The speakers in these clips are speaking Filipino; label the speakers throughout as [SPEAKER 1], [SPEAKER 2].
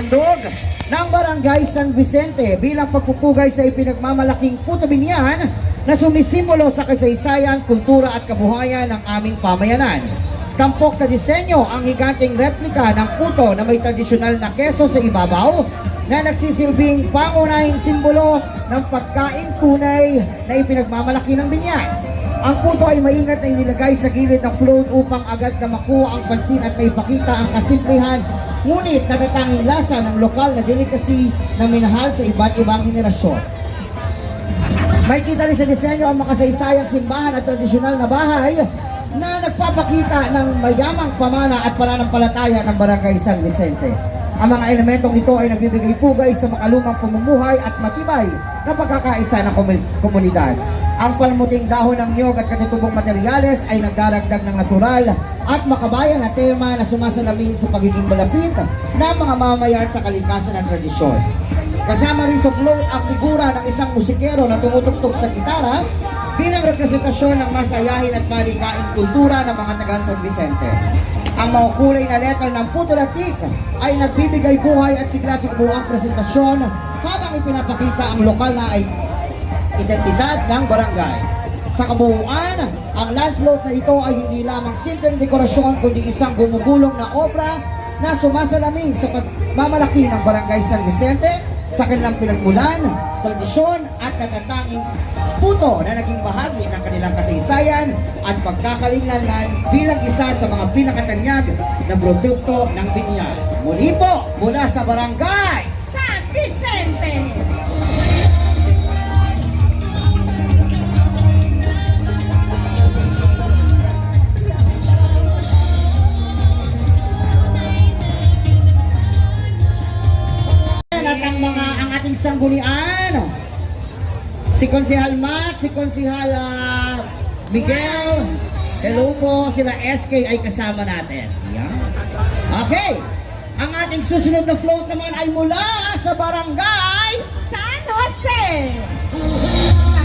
[SPEAKER 1] handog ng Barangay San Vicente bilang pagpupugay sa ipinagmamalaking puto binyan na sumisimbolo sa kasaysayan, kultura at kabuhayan ng aming pamayanan. Tampok sa disenyo ang higanteng replika ng puto na may tradisyonal na keso sa ibabaw na nagsisilbing pangunahing simbolo ng pagkain tunay na ipinagmamalaki ng binyan. Ang puto ay maingat na inilagay sa gilid ng float upang agad na makuha ang pansin at maipakita ang kasimplihan ngunit natatanging lasa ng lokal na delicacy na minahal sa iba't ibang henerasyon. May kita rin sa disenyo ang makasaysayang simbahan at tradisyonal na bahay na nagpapakita ng mayamang pamana at pananampalataya ng Barangay San Vicente. Ang mga elementong ito ay nagbibigay pugay sa makalumang pamumuhay at matibay na pagkakaisa ng komunidad. Ang palmuting dahon ng niyog at katutubong materyales ay nagdaragdag ng natural at makabayan na tema na sumasalamin sa pagiging malapit ng mga mamayan sa kalikasan at tradisyon. Kasama rin sa float ang figura ng isang musikero na tumutugtog sa gitara bilang representasyon ng masayahin at malikaing kultura ng mga taga San Vicente. Ang makukulay na letter ng puto latik ay nagbibigay buhay at sigla sa kabuuang presentasyon habang ipinapakita ang lokal na identidad ng barangay. Sa kabuuan, ang land float na ito ay hindi lamang simpleng dekorasyon kundi isang gumugulong na obra na sumasalamin sa pagmamalaki ng Barangay San Vicente sa kanilang pinagmulan, tradisyon at natatanging puto na naging bahagi ng kanilang kasaysayan at pagkakalinglalan bilang isa sa mga pinakatanyag na produkto ng binyan. Muli po, mula sa Barangay
[SPEAKER 2] San Vicente!
[SPEAKER 1] At ang ating sanggunian, si Konsehal Matt, si Konsehal Miguel, hello po, sila SK ay kasama natin. Yan. Okay, ang ating susunod na float naman ay mula sa Barangay
[SPEAKER 2] San Jose!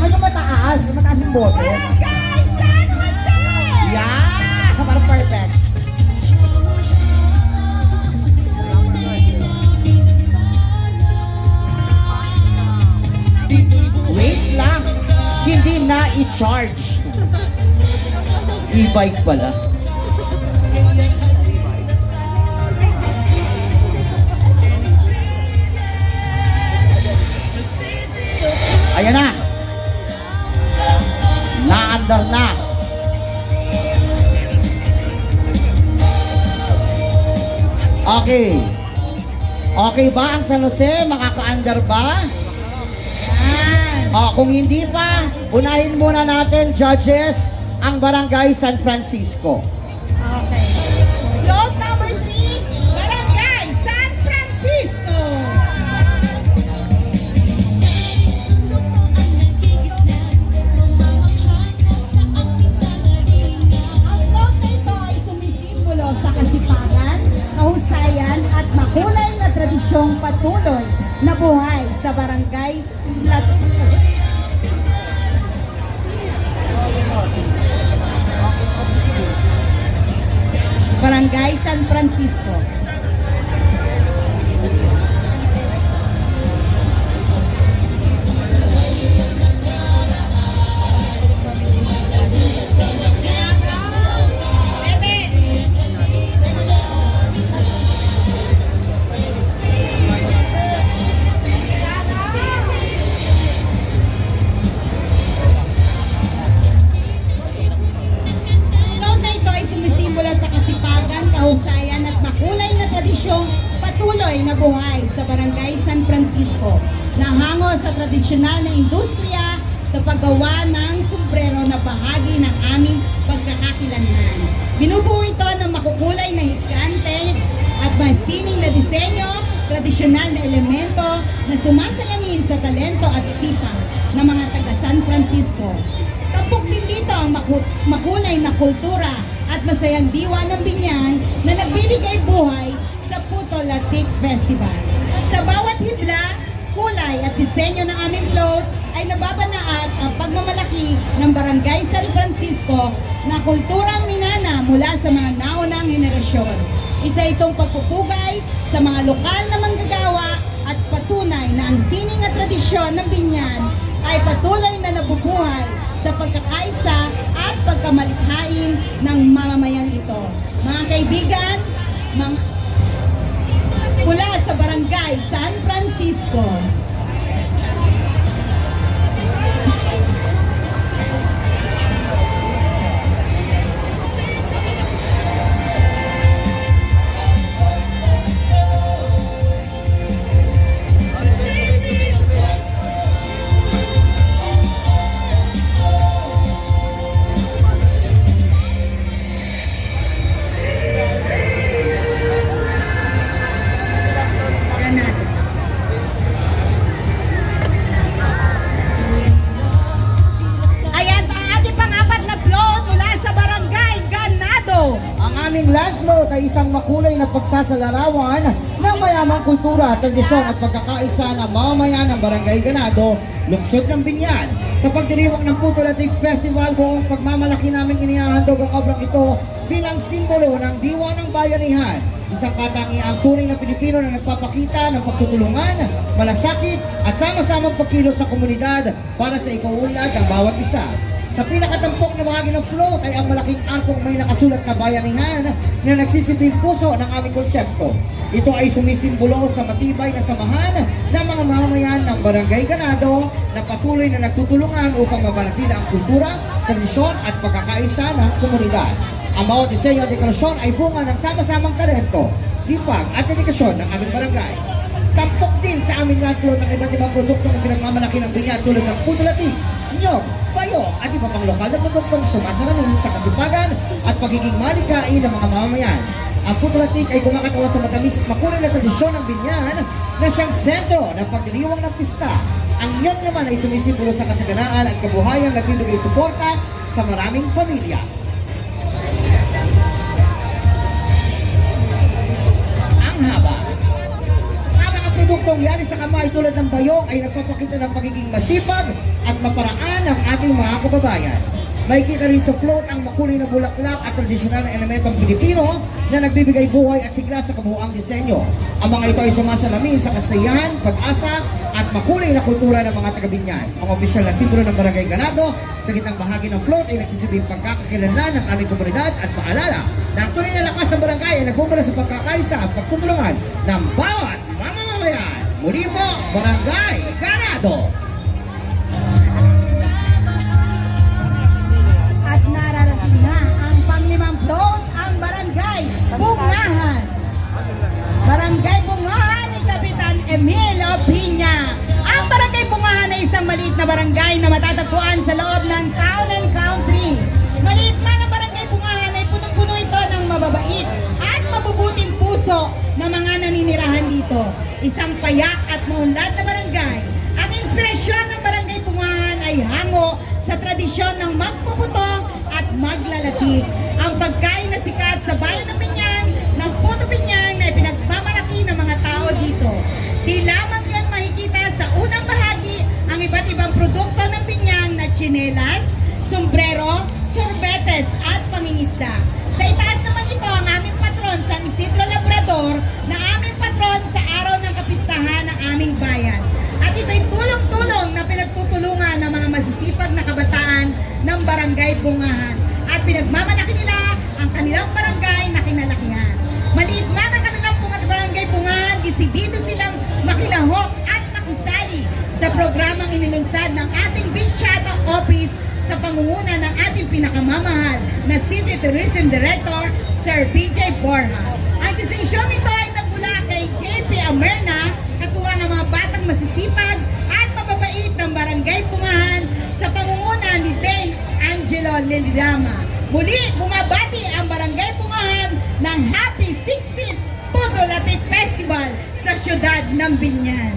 [SPEAKER 1] Ano mataas? Mataas yung boses?
[SPEAKER 2] Barangay San Jose!
[SPEAKER 1] Yeah! Parang perfect. Wait lang, hindi na i-charge. E-bike pala. Ayan na. Naandar na. Okay. Okay ba ang San Jose? Makaka-andar ba? Kung hindi pa, unahin muna natin, judges, ang Barangay San Francisco.
[SPEAKER 2] Okay. Float number 3, Barangay San Francisco! Ang float na ito ay sumisimbolo sa kasipagan, kahusayan at makulay na tradisyong patuloy na buhay sa Barangay Barangay San Francisco. Kahusayan at makulay na tradisyong patuloy na buhay sa Barangay San Francisco na hango sa tradisyonal na industriya sa paggawa ng sombrero na bahagi ng aming pagkakakilanlan. Binubuo ito ng makukulay na higante at masining na disenyo, tradisyonal na elemento na sumasalamin sa talento at sipag ng mga taga San Francisco. Tampok din dito ang makulay na kultura at masayang diwa ng binyan na nagbibigay buhay sa Puto Latik Festival. Sa bawat hibla, kulay at disenyo ng aming float ay nababanaat ang pagmamalaki ng Barangay San Francisco na kulturang minana mula sa mga naunang henerasyon. Isa itong pagpupugay sa mga lokal na manggagawa at patunay na ang sining at tradisyon ng Binyan ay patuloy na nabubuhay sa pagkakaisa at pagkamalikhain ng mamamayan ito. Mga kaibigan, mula sa Barangay San Francisco. Ayan ang ating pang-apat na float mula sa Barangay Ganado.
[SPEAKER 1] Ang aming land float ay isang makulay na pagsasalarawan ng mayamang kultura, tradisyon at pagkakaisa ng mamamayan ng Barangay Ganado, lungsod ng Binyan. Sa pagdiriwang ng Putulatig Festival, buong pagmamalaki namin inihahandog ang obrang ito bilang simbolo ng diwa ng bayanihan. Isang katangiang tunay na Pilipino na nagpapakita ng pagtutulungan, malasakit at sama-samang pagkilos ng komunidad para sa ikauunlad ng bawat isa. Sa pinakatampok na bahagi ng float ay ang malaking angkong may nakasulat na bayanihan na nagsisibing puso ng aming konsepto. Ito ay sumisimbolo sa matibay na samahan ng mga mamamayan ng Barangay Ganado na patuloy na nagtutulungan upang mapanatili ang kultura, tradisyon at pagkakaisa ng komunidad. Ang bawat disenyo at dekorasyon ay bunga ng sama-samang talento, sipag at dedikasyon ng aming barangay. Tampok din sa aming land float ng iba't ibang produkto na pinagmamalaki ng Binyan tulad ng putulatig, nyog, payo at iba pang lokal na produktong sumasalamin sa kasipagan at pagiging malikain ng mga mamamayan. Ang putulatig ay kumakatawa sa matamis at makulay na tradisyon ng Binyan na siyang sentro ng pagdiriwang ng pista. Ang nyog naman ay sumisimbolo sa kasaganaan at kabuhayan na nagbibigay suporta sa maraming pamilya. Ang haba. Ang produktong yari sa kamay tulad ng bayong ay nagpapakita ng pagiging masipag at maparaan ng ating mga kababayan. Makikita rin sa float ang makulay na bulaklak at tradisyonal na elementong Pilipino na nagbibigay buhay at sigla sa kabuuang disenyo. Ang mga ito ay sumasalamin sa kasayahan, pag-asa at makulay na kultura ng mga taga-Binyan. Ang opisyal na simbolo ng Barangay Ganado sa gitnang bahagi ng float ay nagsisibing pagkakakilanlan ng aming komunidad at paalala na ang tunay na lakas ng barangay ay nagmumula sa pagkakaisa at pagtutulungan ng bawat mamamayan. Muli po, Barangay Ganado!
[SPEAKER 2] At nararating na ang panglimang float, ang Barangay Bungahan. Barangay Bungahan ni Kapitan Emil Opiña. Ang Barangay Bungahan ay isang maliit na barangay na matatagpuan sa loob ng Town and Country. Maliit man ang Barangay Bungahan ay punong-puno ito ng mababait at mabubuting puso ng mga naninirahan dito. Isang payak at maunlad na barangay. Ang inspirasyon ng Barangay Bungahan ay hango sa tradisyon ng magpuputong at maglalatig. Ang pagkain na sikat sa bayan ng Binyan, ng Puto Binyan na pinagmamalaki ng mga tao dito. Di lamang yan makikita sa unang bahagi ang iba't ibang produkto ng Binyan na tsinelas, sombrero, sorbetes at pangingisda. Sa itaas naman ito ang aming patron, San Isidro Labrador, na aming patron sa araw ng kapistahan ng aming bayan. At ito'y tulong-tulong na pinagtutulungan ng mga masisipag na kabataan ng Barangay Bungahan. At pinagmamalaki nila ang kanilang barangay na kinalakihan. Maliit man ang kanilang Barangay Bungahan, desidido silang makilahok at makisali sa programang inilunsad ng ating Binchata Office sa pangunguna ng ating pinakamamahal na City Tourism Director, Sir PJ Borja. Ang desisyong ito ay nagmula kay JP Amerna, katuwang ng mga batang masisipag at mababait ng Barangay Bungahan sa pangunguna ni Dane Angelo Lilirama. Muli, bumabati ang Barangay Bungahan ng Happy 16th Putulatig Festival sa siyudad ng Binyan.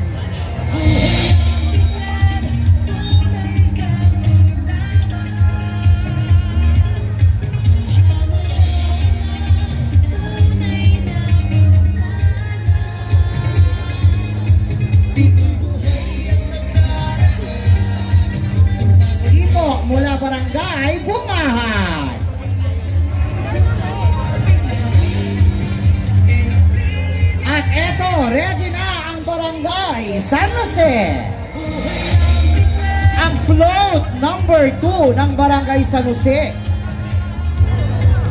[SPEAKER 1] Mula Barangay Bungahan. San Jose. Ang float number 2 ng Barangay San Jose.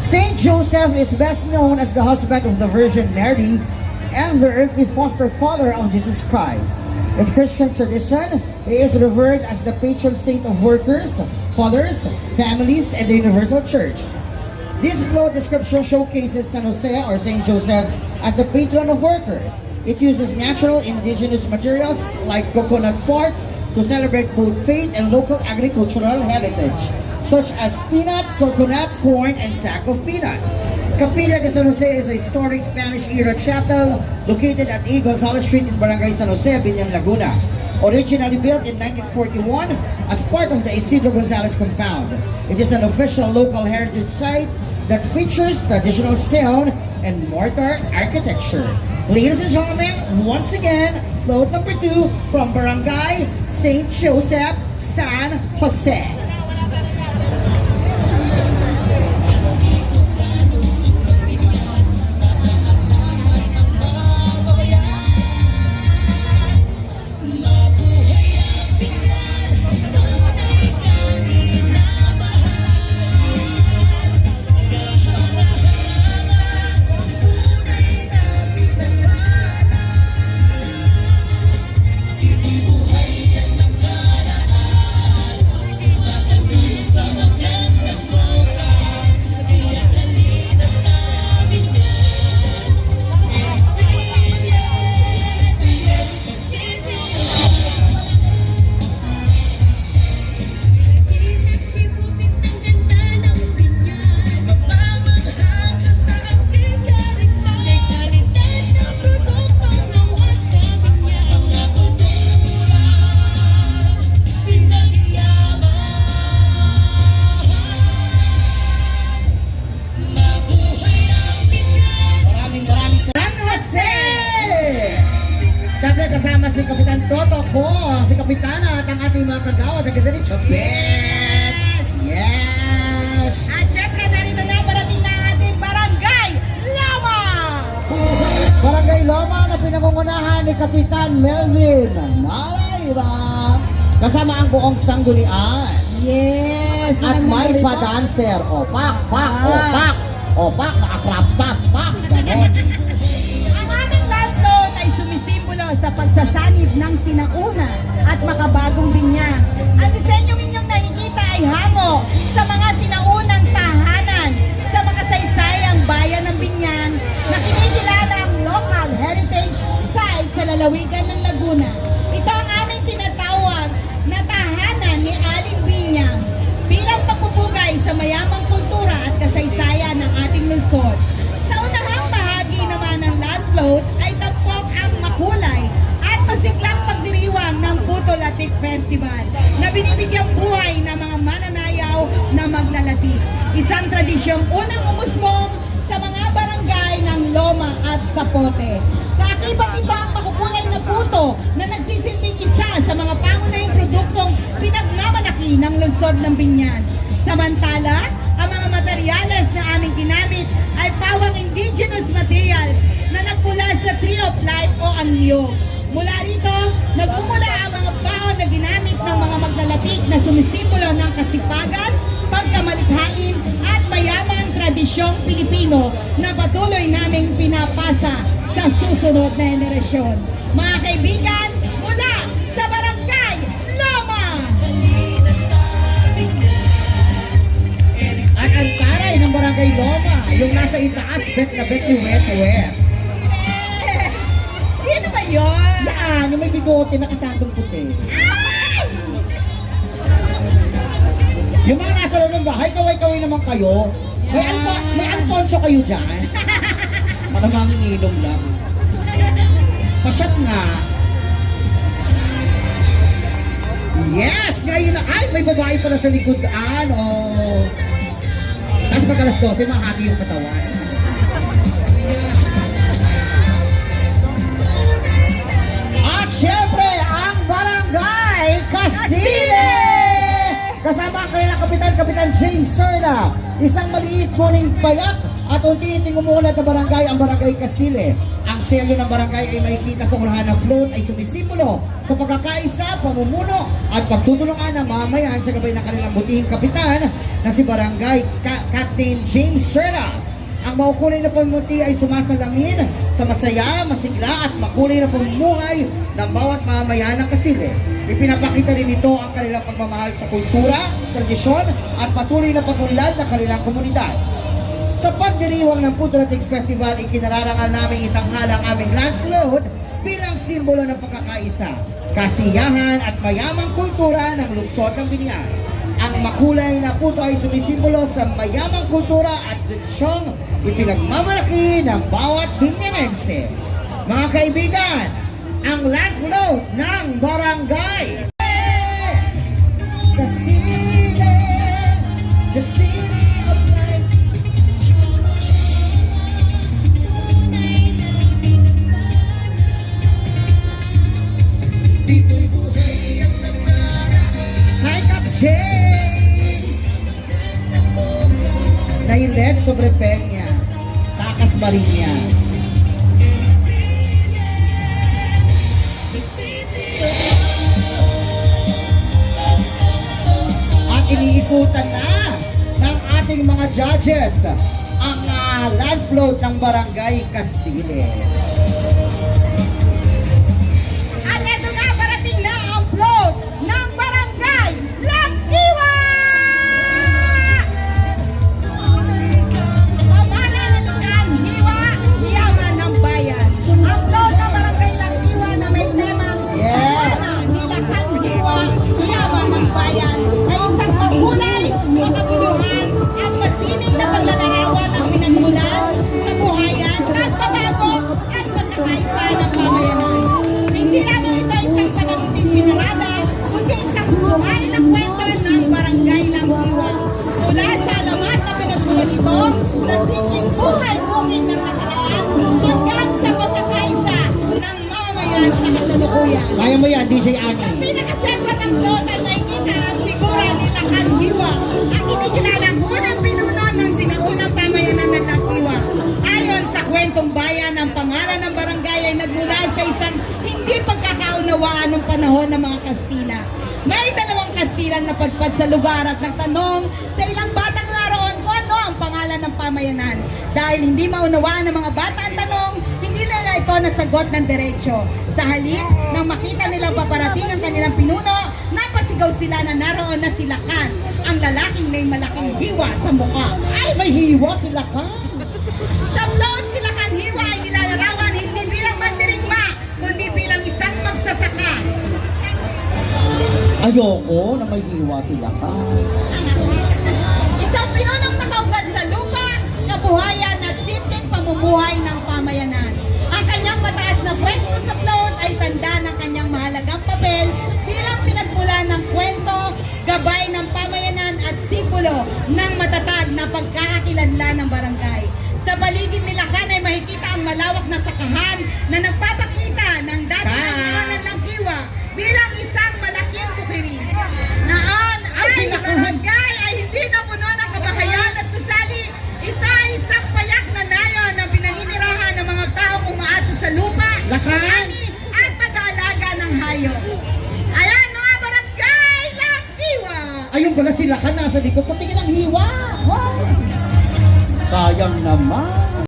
[SPEAKER 1] Saint Joseph is best known as the husband of the Virgin Mary and the earthly foster father of Jesus Christ. In Christian tradition, he is revered as the patron saint of workers, fathers, families, and the universal church. This float description showcases San Jose or Saint Joseph as the patron of workers. It uses natural indigenous materials like coconut quartz to celebrate both faith and local agricultural heritage, such as peanut, coconut, corn, and sack of peanut. Capilla de San Jose is a historic Spanish-era chapel located at E. Gonzales Street in Barangay San Jose, Biñan, Laguna. Originally built in 1941 as part of the Isidro Gonzales compound. It is an official local heritage site that features traditional stone and mortar architecture. Ladies and gentlemen, once again, float number 2 from Barangay Saint Joseph, San Jose. Siyempre kasama si Kapitan Toto ko, si Kapitana at ang ating mga kagawad na ganda ni Chopet. Yes!
[SPEAKER 2] At syempre, narito na parating na ating Barangay Loma!
[SPEAKER 1] Barangay Loma na pinangungunahan ni Kapitan Melvin Malayra. Kasama ang buong sanggunian.
[SPEAKER 2] Yes!
[SPEAKER 1] At may pa-dancer. Opak, pak, opak. Opak, nakakrap-tap, pak. Ganon.
[SPEAKER 2] Ang ating landlord ay sumisimbolo sa pagsasanib ng sinauna at makabagong binyag. Ang disenyong inyong nakikita ay hango sa mga sinaunang tahanan sa makasaysayang bayan ng Biñan na kinikilalang local heritage site sa lalawigan ng Laguna. Ito ang aming tinatawag na tahanan ni Aling Biñang bilang pagpupugay sa mayamang kultura at kasaysayan ng ating lungsod. Sa unahang bahagi naman ng land float ay tampok ang makulay at masiklang pagdiriwang ng Putol Latik Festival na binibigyang buhay ng mga mananayaw na maglalati. Isang tradisyong unang umusbong sa mga barangay ng Loma at Zapote. Kaakibat-iba ang makukulay na puto na nagsisilbing isa sa mga pangunahing produktong pinagmamalaki ng lungsod ng Biñan. Samantala, ang mga materyales na aming ginamit ay pawang indigenous materials na nagmula sa Tree of Life o ang niyog. Mula rito, nagmumula ang mga baon na ginamit ng mga maglalapit na sumisimbolo ng kasipagan, pagkamalikhain at mayamang tradisyong Pilipino na patuloy naming pinapasa sa susunod na henerasyon. Mga kaibigan, mula sa Barangay Loma!
[SPEAKER 1] At ang taray ng Barangay Loma, yung nasa itaas, bet na bet yung wet.
[SPEAKER 2] Sino ba yun?
[SPEAKER 1] Yan, yung may bigote na kasandong puti.
[SPEAKER 2] Ay!
[SPEAKER 1] Yung mga nasa loob ng bahay, kaway-kaway naman kayo. May Alfonso kayo dyan. Maramang ilong lang. Pasyat nga. Yes! Ngayon na, ay, may babae pala sa likodan. Oh. Tapos pag alas 12, mahati yung katawan. At syempre, ang Barangay Kasile! Kasama ang kanilang Kapitan James Serna, isang maliit ngunit payak At unti-unting umuulat na barangay ang Barangay Kasile. Ang selyo ng barangay ay makikita sa unahan ng float ay sumisimbolo sa pagkakaisa, pamumuno at pagtutulungan ng mamayan sa gabay ng kanilang butihing kapitan na si Barangay Captain James Serra. Ang maukulay na pamumuti ay sumasalamin sa masaya, masigla at makulay na pamumuhay ng bawat mamamayan ng Kasile. Ipinapakita rin ito ang kanilang pagmamahal sa kultura, tradisyon at patuloy na pag-unlad ng kanilang komunidad. Sa pagdiriwang ng Pudratik Festival, ikinararangal namin itanghala ang aming land float bilang simbolo ng pagkakaisa, kasiyahan at mayamang kultura ng lungsod ng Binian. Ang makulay na puto ay sumisimbolo sa mayamang kultura at tradisyong ipinagmamalaki ng bawat Binyanense. Mga kaibigan, ang land float ng barangay Kasile, the city of life. Hi, Cap James! Nailet sobre Peña, Takas Marinas. At iniikutan na ng ating mga judges ang land float ng Barangay Kasile.
[SPEAKER 2] At eto na, parating na ang float ng Barangay Langkiwa! Pamana ng Lukan, Hiwa, Yaman ng Bayan. Ang float ng Barangay Langkiwa na may temang Pamana, Nilakan, Hiwa, Yaman ng Bayan ay isang pagkulay, makabuluhan at masining na paglalarawan ng pinagmulan, kabuhayan, pagbabago at pagkakaisa ng pamayanan. Hindi lamang ito isang panaluting pinarada, kundi isang buhay na kwento ng barangay ng Iwa. Mula sa alamat na pinagmulan ito, sa simpleng buhay-bungin ng nakaraan, hanggang sa pagkakaisa ng mamamayan sa kasalukuyan.
[SPEAKER 1] Kaya mo yan, DJ Ani.
[SPEAKER 2] Ang pinakasentro ng float ay nakikita ang figura ni Lakan Hiwa, ang inikinalang unang pinuno ng sinaunang pamayanan ng Langkiwa. Ayon sa kwentong bayan, ang pangalan ng barangay ay nagmula sa isang hindi pagkakaunawaan ng panahon ng mga Kastila. May dalawang Kastilang napadpad sa lugar at nagtanong sa ilang batang naroon kung ano ang pangalan ng pamayanan. Dahil hindi maunawaan ng mga bata ang tanong, hindi nila ito nasagot ng diretsyo. Sa halip, nang makita nilang paparating ang kanilang pinuno, napasigaw sila na naroon na si Lakan, ang lalaking may malaking hiwa sa mukha.
[SPEAKER 1] Ay, may hiwa sila ka.
[SPEAKER 2] Sa float, si Lakan Hiwa ay nilalarawan hindi bilang mandirigma, kundi bilang isang magsasaka.
[SPEAKER 1] Ayoko na may hiwa sila ka.
[SPEAKER 2] Isang pinunong nakaugad sa lupa, kabuhayan at simpleng pamumuhay ng pamayanan. Ang kanyang mataas na pwesto sa float ay tanda ng kanyang mahalagang papel bilang pinagmula ng kwento, gabay ng pamayanan at simbolo ng matatag na pagkakakilanlan ng barangay. Sa paligid ni Lakan ay makikita ang malawak na sakahan na nagpapakita ng dati ng Langkiwa bilang isang malaking bukiri. Naan ay barangay ay hindi napuno ng kabahayan at kusali. Ito ay isang payak na nayon na pinaninirahan ng mga taong umaasa sa lupa,
[SPEAKER 1] Lakan!
[SPEAKER 2] ani at pag-aalaga ng hayop. Ayan mga barangay Langkiwa!
[SPEAKER 1] Ayun pala sila ka, nasa likod. Patingin ang hiwa. Sayang naman.